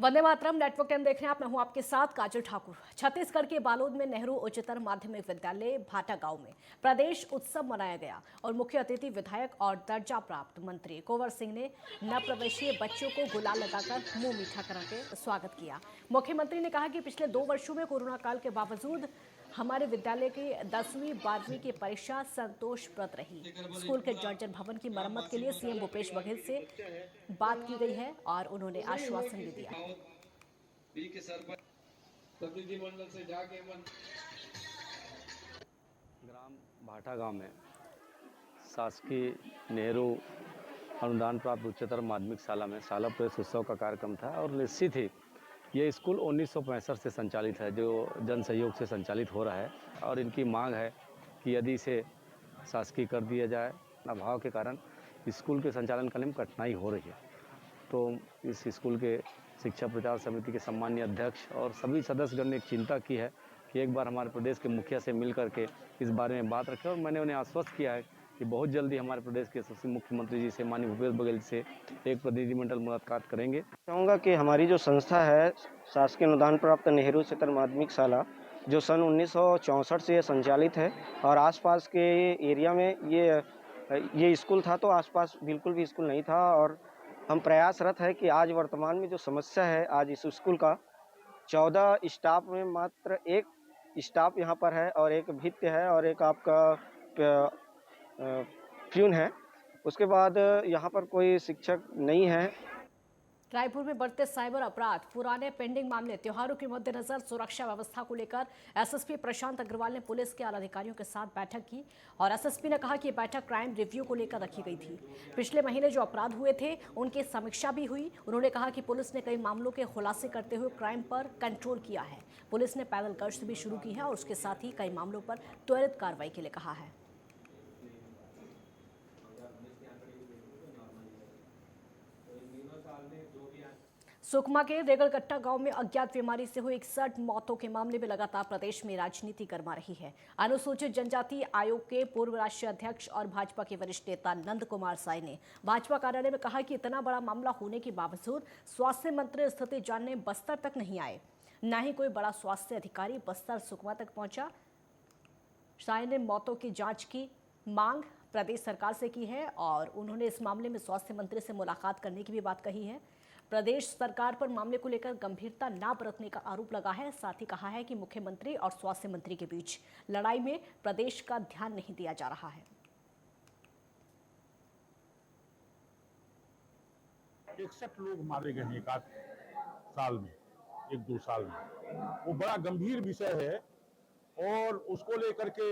Vande Mataram network ten देख रहे हैं आप। मैं हूं आपके साथ काजल ठाकुर। छत्तीसगढ़ के बालोद में नेहरू उच्चतर माध्यमिक विद्यालय भाटा गांव में प्रदेश उत्सव मनाया गया और मुख्य अतिथि विधायक और दर्जा प्राप्त मंत्री कुंवर सिंह ने नवप्रवेशीय बच्चों को गुलाल लगाकर मुंह मीठा करके स्वागत किया। मुख्यमंत्री ने कहा कि पिछले 2 वर्षों में कोरोना काल के बावजूद हमारे विद्यालय की 10वीं 12वीं की परीक्षा संतोषप्रद रही। स्कूल के जर्जर भवन की मरम्मत के लिए सीएम भूपेश बघेल से बात की गई है और उन्होंने आश्वासन भी दिया। ग्राम भाटा गांव में शासकीय नेहरू अनुदान प्राप्त उच्चतर माध्यमिक शाला में शाला प्रवेश उत्सव का कार्यक्रम था और निश्चित ही ये स्कूल 1965 से संचालित है, जो जन सहयोग से संचालित हो रहा है और इनकी मांग है कि यदि इसे शासकीय कर दिया जाए। अभाव के कारण स्कूल के संचालन करने में कठिनाई हो रही है, तो इस स्कूल के शिक्षा प्रचार समिति के सम्मानीय अध्यक्ष और सभी सदस्यगण ने एक चिंता की है कि एक बार हमारे प्रदेश के मुखिया से मिल करके इस बारे में बात रखें और मैंने उन्हें आश्वस्त किया है कि बहुत जल्दी हमारे प्रदेश के यशस्वी मुख्यमंत्री जी से माननीय भूपेश बघेल से एक प्रतिनिधिमंडल मुलाकात करेंगे। चाहूँगा कि हमारी जो संस्था है शासकीय अनुदान प्राप्त नेहरू उच्चतर माध्यमिक शाला, जो सन 1964 से संचालित है और आसपास के एरिया में ये स्कूल था, तो आसपास बिल्कुल भी स्कूल नहीं था और हम प्रयासरत है कि आज वर्तमान में जो समस्या है, आज इस स्कूल का 14 स्टाफ में मात्र एक स्टाफ यहाँ पर है और एक भित्य है और एक आपका प्यून है। उसके बाद यहाँ पर कोई शिक्षक नहीं है। रायपुर में बढ़ते साइबर अपराध, पुराने पेंडिंग मामले, त्योहारों के मद्देनजर सुरक्षा व्यवस्था को लेकर एसएसपी प्रशांत अग्रवाल ने पुलिस के आला अधिकारियों के साथ बैठक की और एसएसपी ने कहा कि बैठक क्राइम रिव्यू को लेकर रखी गई थी। पिछले महीने जो अपराध हुए थे उनकी समीक्षा भी हुई। उन्होंने कहा कि पुलिस ने कई मामलों के खुलासे करते हुए क्राइम पर कंट्रोल किया है। पुलिस ने पैदल गश्त भी शुरू की है और उसके साथ ही कई मामलों पर त्वरित कार्रवाई के लिए कहा है। सुकमा के रेगलकट्टा गांव में अज्ञात बीमारी से हुई 61 मौतों के मामले में लगातार प्रदेश में राजनीति गरमा रही है। अनुसूचित जनजाति आयोग के पूर्व राष्ट्रीय अध्यक्ष और भाजपा के वरिष्ठ नेता नंद कुमार साय ने भाजपा कार्यालय में कहा कि इतना बड़ा मामला होने के बावजूद स्वास्थ्य मंत्री स्थिति जानने बस्तर तक नहीं आए, न ही कोई बड़ा स्वास्थ्य अधिकारी बस्तर सुकमा तक पहुंचा। साय ने मौतों की जांच की मांग प्रदेश सरकार से की है और उन्होंने इस मामले में स्वास्थ्य मंत्री से मुलाकात करने की भी बात कही है। प्रदेश सरकार पर मामले को लेकर गंभीरता न बरतने का आरोप लगा है। साथ ही कहा है कि मुख्यमंत्री और स्वास्थ्य मंत्री के बीच लड़ाई में प्रदेश का ध्यान नहीं दिया जा रहा है। 61 लोग मारे गए हैं एक आध साल में, 1-2 साल में। वो बड़ा गंभीर विषय है और उसको लेकर के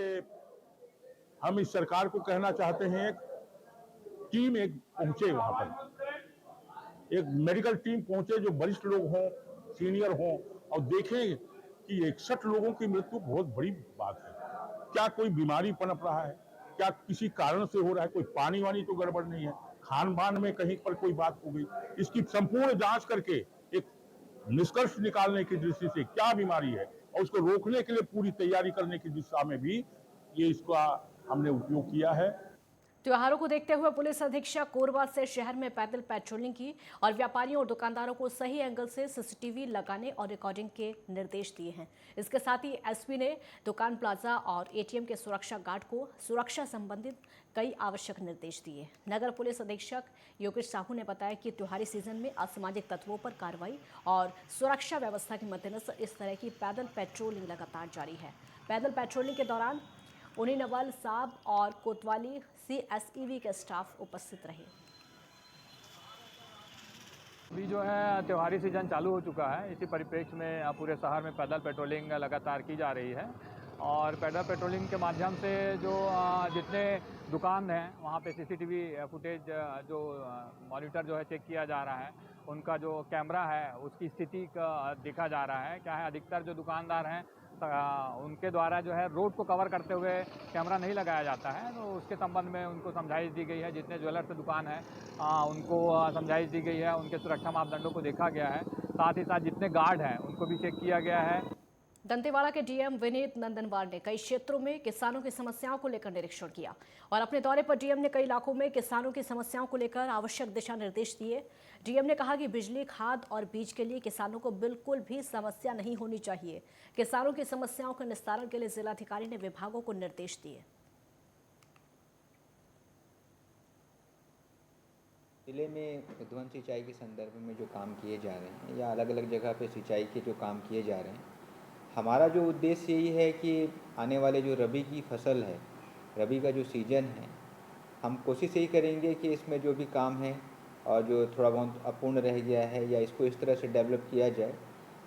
हम इस सरकार को कहना चाहते हैं, टीम एक पहुंचे वहां पर, एक मेडिकल टीम पहुंचे जो वरिष्ठ लोग हों, सीनियर हों और देखें कि 61 लोगों की मृत्यु बहुत बड़ी बात है। क्या कोई बीमारी पनप रहा है, क्या किसी कारण से हो रहा है, कोई पानी वानी तो गड़बड़ नहीं है, खान पान में कहीं पर कोई बात हो गई, इसकी संपूर्ण जांच करके एक निष्कर्ष निकालने की दृष्टि से क्या बीमारी है और उसको रोकने के लिए पूरी तैयारी करने की दिशा में भी ये इसका हमने उपयोग किया है। त्योहारों को देखते हुए पुलिस अधीक्षक कोरबा से शहर में पैदल पेट्रोलिंग की और व्यापारियों और दुकानदारों को सही एंगल से सीसीटीवी लगाने और रिकॉर्डिंग के निर्देश दिए हैं। इसके साथ ही एसपी ने दुकान प्लाजा और एटीएम के सुरक्षा गार्ड को सुरक्षा संबंधित कई आवश्यक निर्देश दिए। नगर पुलिस अधीक्षक योगेश साहू ने बताया कि त्योहारी सीजन में असामाजिक तत्वों पर कार्रवाई और सुरक्षा व्यवस्था के मद्देनजर इस तरह की पैदल पेट्रोलिंग लगातार जारी है। पैदल पेट्रोलिंग के दौरान उनीनवल साहब और कोतवाली सीएसईवी के स्टाफ उपस्थित रहे। अभी जो है त्योहारी सीजन चालू हो चुका है, इसी परिप्रेक्ष्य में पूरे शहर में पैदल पेट्रोलिंग लगातार की जा रही है और पैदल पेट्रोलिंग के माध्यम से जो जितने दुकान हैं वहाँ पे सीसीटीवी फुटेज जो मॉनिटर जो है चेक किया जा रहा है, उनका जो कैमरा है उसकी स्थिति का देखा जा रहा है। क्या है, अधिकतर जो दुकानदार हैं उनके द्वारा जो है रोड को कवर करते हुए कैमरा नहीं लगाया जाता है, तो उसके संबंध में उनको समझाइश दी गई है। जितने ज्वेलर्स की दुकान है उनको समझाइश दी गई है, उनके सुरक्षा मापदंडों को देखा गया है। साथ ही साथ जितने गार्ड हैं उनको भी चेक किया गया है। दंतेवाड़ा के डीएम विनीत नंदनवार ने कई क्षेत्रों में किसानों की समस्याओं को लेकर निरीक्षण किया और अपने दौरे पर डीएम ने कई इलाकों में किसानों की समस्याओं को लेकर आवश्यक दिशा निर्देश दिए। डीएम ने कहा कि बिजली, खाद और बीज के लिए किसानों को बिल्कुल भी समस्या नहीं होनी चाहिए। किसानों की समस्याओं के निस्तारण के लिए जिलाधिकारी ने विभागों को निर्देश दिए। जिले में उद्वहन सिंचाई के संदर्भ में जो काम किए जा रहे हैं या अलग अलग जगह पे सिंचाई के जो काम किए जा रहे हैं, हमारा जो उद्देश्य यही है कि आने वाले जो रबी की फसल है, रबी का जो सीज़न है, हम कोशिश यही करेंगे कि इसमें जो भी काम है और जो थोड़ा बहुत अपूर्ण रह गया है या इसको इस तरह से डेवलप किया जाए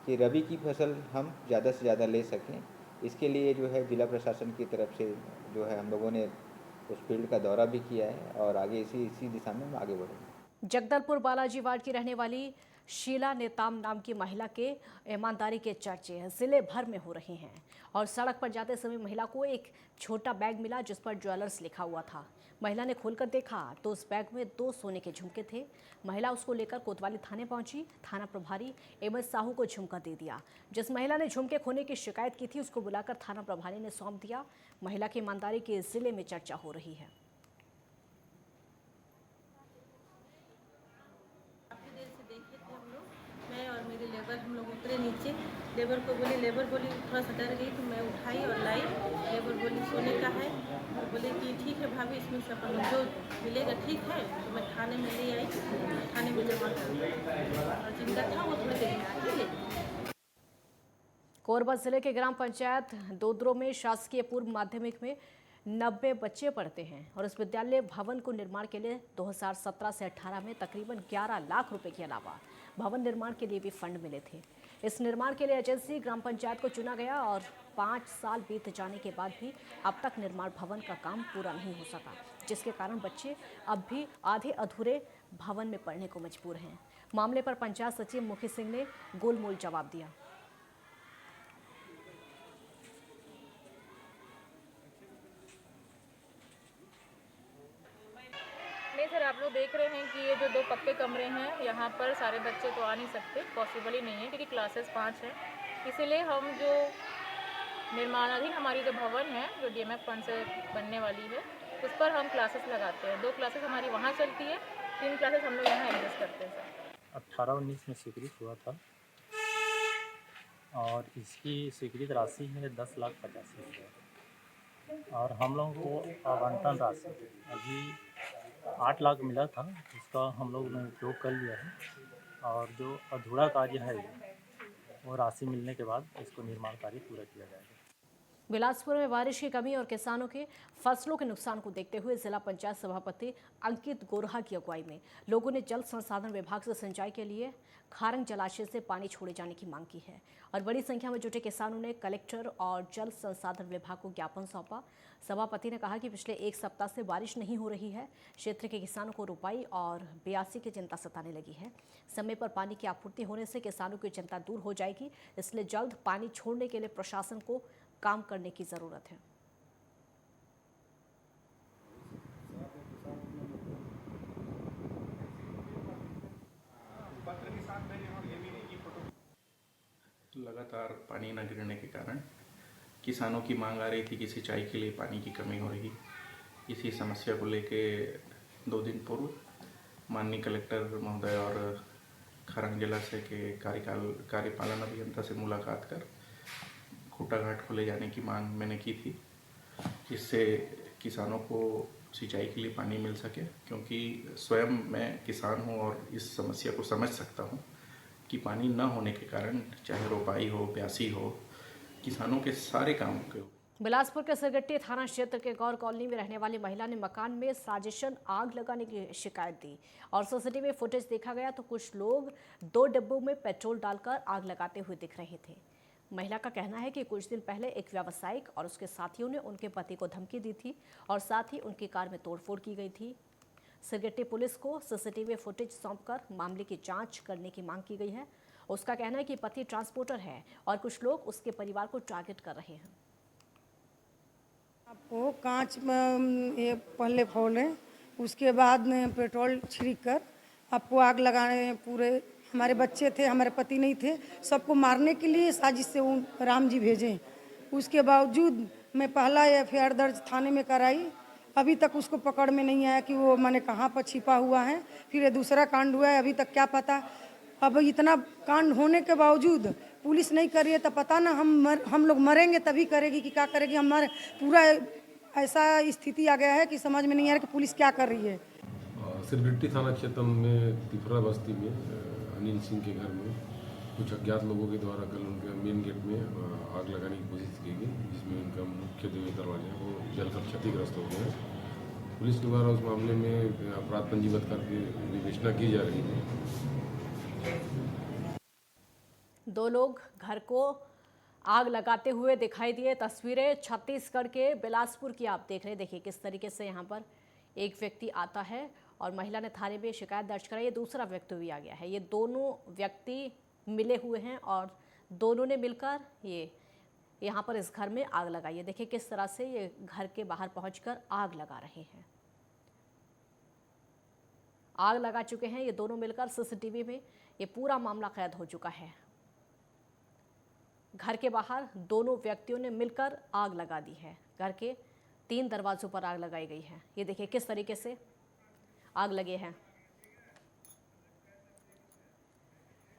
कि रबी की फसल हम ज़्यादा से ज़्यादा ले सकें। इसके लिए जो है जिला प्रशासन की तरफ से जो है हम लोगों ने उस फील्ड का दौरा भी किया है और आगे इसी दिशा में हम आगे बढ़ेंगे। जगदलपुर बालाजी वार्ड की रहने वाली शीला नेताम नाम की महिला के ईमानदारी के चर्चे जिले भर में हो रहे हैं और सड़क पर जाते समय महिला को एक छोटा बैग मिला जिस पर ज्वेलर्स लिखा हुआ था। महिला ने खोलकर देखा तो उस बैग में 2 सोने के झुमके थे। महिला उसको लेकर कोतवाली थाने पहुंची। थाना प्रभारी एम एस साहू को झुमका दे दिया। जिस महिला ने झुमके खोने की शिकायत की थी उसको बुलाकर थाना प्रभारी ने सौंप दिया। महिला की ईमानदारी की जिले में चर्चा हो रही है। मैं और मेरे लेबर हम लोग उतरे नीचे। लेबर बोली थोड़ा सा डर गई तो मैं उठाई और लाई। लेबर बोली सोने का है और बोले कि ठीक है भाभी, इसमें से अपन जो मिलेगा ठीक है। तो मैं थाने में ले आई, थाने में जमा कर और जिनका था वो थोड़ी देर में आके ले। कोरबा जिले के ग्राम पंचायत दोदरो में शासकीय पूर्व माध्यमिक में 90 बच्चे पढ़ते हैं और इस विद्यालय भवन को निर्माण के लिए 2017 से 18 में तकरीबन 11 लाख रुपए के अलावा भवन निर्माण के लिए भी फंड मिले थे। इस निर्माण के लिए एजेंसी ग्राम पंचायत को चुना गया और 5 साल बीत जाने के बाद भी अब तक निर्माण भवन का काम पूरा नहीं हो सका, जिसके कारण बच्चे अब भी आधे अधूरे भवन में पढ़ने को मजबूर हैं। मामले पर पंचायत सचिव मुखी सिंह ने गोलमोल जवाब दिया। नहीं सर, आप लोग देख रहे हैं कि ये जो 2 पक्के कमरे हैं, यहाँ पर सारे बच्चे तो आ नहीं सकते, पॉसिबल ही नहीं है क्योंकि क्लासेस 5 हैं। इसीलिए हम जो निर्माणाधीन हमारी जो भवन है जो डीएमएफ फंड से बनने वाली है, उस पर हम क्लासेस लगाते हैं। 2 क्लासेस हमारी वहाँ चलती है, 3 क्लासेस हम लोग यहाँ एडजस्ट करते हैं सर। 18-19 में स्वीकृत हुआ था और इसकी स्वीकृत राशि है 10,85,000 और हम लोगों को आवंटन राशि अभी 8 लाख मिला था, उसका हम लोग ने उपयोग कर लिया है और जो अधूरा कार्य है वो राशि मिलने के बाद इसको निर्माण कार्य पूरा किया जाएगा। बिलासपुर में बारिश की कमी और किसानों के फसलों के नुकसान को देखते हुए जिला पंचायत सभापति अंकित गोरहा की अगुवाई में लोगों ने जल संसाधन विभाग से सिंचाई के लिए खारंग जलाशय से पानी छोड़े जाने की मांग की है और बड़ी संख्या में जुटे किसानों ने कलेक्टर और जल संसाधन विभाग को ज्ञापन सौंपा। सभापति ने कहा कि पिछले 1 सप्ताह से बारिश नहीं हो रही है। क्षेत्र के किसानों को रुपाई और ब्यासी की चिंता सताने लगी है। समय पर पानी की आपूर्ति होने से किसानों की चिंता दूर हो जाएगी, इसलिए जल्द पानी छोड़ने के लिए प्रशासन को काम करने की जरूरत है। लगातार पानी न गिरने के कारण किसानों की मांग आ रही थी कि सिंचाई के लिए पानी की कमी हो रही। इसी समस्या को लेके 2 दिन पूर्व माननीय कलेक्टर महोदय और खारंग जलाशय के कार्यपालन अभियंता से मुलाकात कर खूटा घाट खोले जाने की मांग मैंने की थी, जिससे किसानों को सिंचाई के लिए पानी मिल सके। क्योंकि स्वयं मैं किसान हूं और इस समस्या को समझ सकता हूं कि पानी न होने के कारण चाहे रोपाई हो, ब्यासी हो, किसानों के सारे काम के हो। बिलासपुर के सरगट्टी थाना क्षेत्र के गौर कॉलोनी में रहने वाली महिला ने मकान में साजिशन आग लगाने की शिकायत दी और सीसीटीवी फुटेज देखा गया तो कुछ लोग 2 डिब्बों में पेट्रोल डालकर आग लगाते हुए दिख रहे थे। महिला का कहना है कि कुछ दिन पहले एक व्यावसायिक और उसके साथियों ने उनके पति को धमकी दी थी और साथ ही उनकी कार में तोड़फोड़ की गई थी। सिरगट्टी पुलिस को सीसीटीवी फुटेज सौंपकर मामले की जांच करने की मांग की गई है। उसका कहना है कि पति ट्रांसपोर्टर है और कुछ लोग उसके परिवार को टारगेट कर रहे हैं। आपको कांच में ये पहले फोड़े, उसके बाद में पेट्रोल छिड़क कर आपको आग लगाने पूरे हमारे बच्चे थे, हमारे पति नहीं थे, सबको मारने के लिए साजिश से वो राम जी भेजे। उसके बावजूद मैं पहला एफआईआर दर्ज थाने में कराई, अभी तक उसको पकड़ में नहीं आया कि वो मैंने कहाँ पर छिपा हुआ है। फिर ये दूसरा कांड हुआ है, अभी तक क्या पता। अब इतना कांड होने के बावजूद पुलिस नहीं कर रही है तो पता ना हम लोग मरेंगे तभी करेगी कि क्या करेगी। हमारे पूरा ऐसा स्थिति आ गया है कि समझ में नहीं आ रहा कि पुलिस क्या कर रही है। सिरगिट्टी थाना क्षेत्र में तिफरा बस्ती में अनिल सिंह के घर में कुछ अज्ञात लोगों के द्वारा कल उनके मेन गेट में आग लगाने की कोशिश की गई, जिसमें उनका मुख्य जो दरवाजा है वो जलकर क्षतिग्रस्त हो गया है। पुलिस द्वारा उस मामले में अपराध पंजीबद्ध करके विवेचना की जा रही है। 2 लोग घर को आग लगाते हुए दिखाई दिए। तस्वीरें छत्तीसगढ़ के बिलासपुर की आप देख रहे हैं। देखिए किस तरीके से यहाँ पर एक व्यक्ति आता है और महिला ने थाने में शिकायत दर्ज कराई। ये दूसरा व्यक्ति भी आ गया है। ये दोनों व्यक्ति मिले हुए हैं और दोनों ने मिलकर ये यहाँ पर इस घर में आग लगाई है। देखिए किस तरह से ये घर के बाहर पहुंचकर आग लगा रहे हैं। आग लगा चुके हैं ये दोनों मिलकर। सीसीटीवी में ये पूरा मामला कैद हो चुका है। घर के बाहर दोनों व्यक्तियों ने मिलकर आग लगा दी है। घर के 3 दरवाजों पर आग लगाई गई है। ये देखिए किस तरीके से आग लगे हैं।